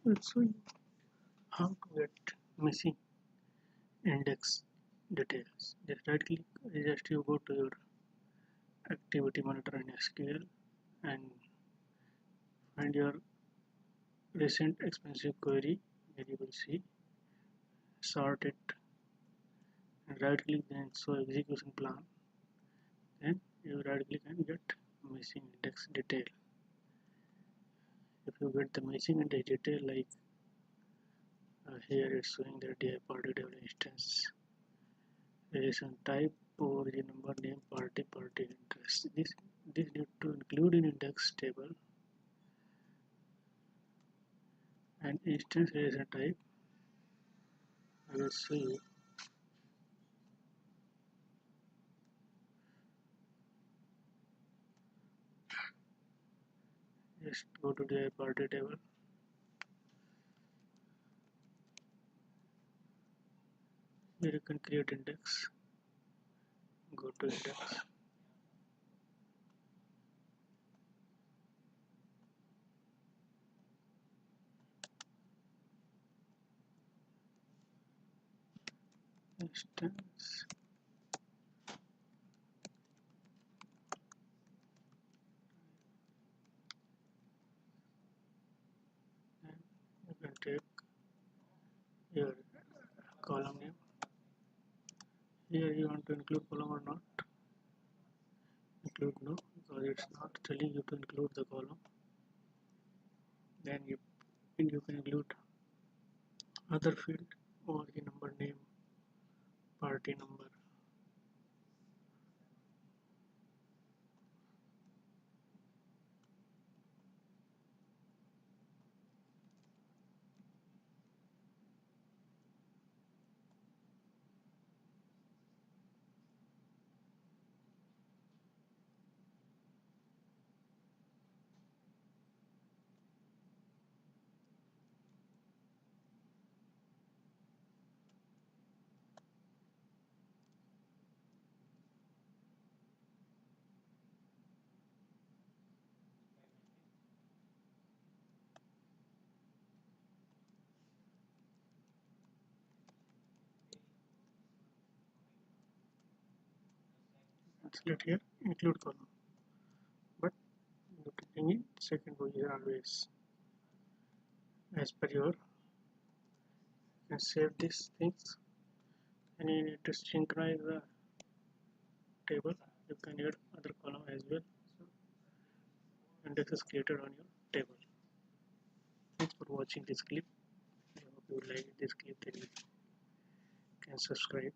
Let's show you how to get missing index details. Just right click, just you go to your activity monitor in SQL and find your recent expensive query. Here you will see, sort it, and right click, then show execution plan. Then you right click and get missing index detail. If you get the missing index detail, like here it's showing the DI party table instance, relation type, origin number, name, party interest. This need to include in index table, and instance relation type. I will show you. Just go to the party table. Here you can create index. Go to index. Instance. And you can take your column name. Here you want to include column or not? Include no, because it's not telling you to include the column. Then you can include other field, origin number, name, party number. Select here include column, but looking in second position always as per your. You can save these things, and you need to synchronize the table. You can add other column as well, so index is created on your table. Thanks for watching this clip. I hope you like this clip. Then you can subscribe.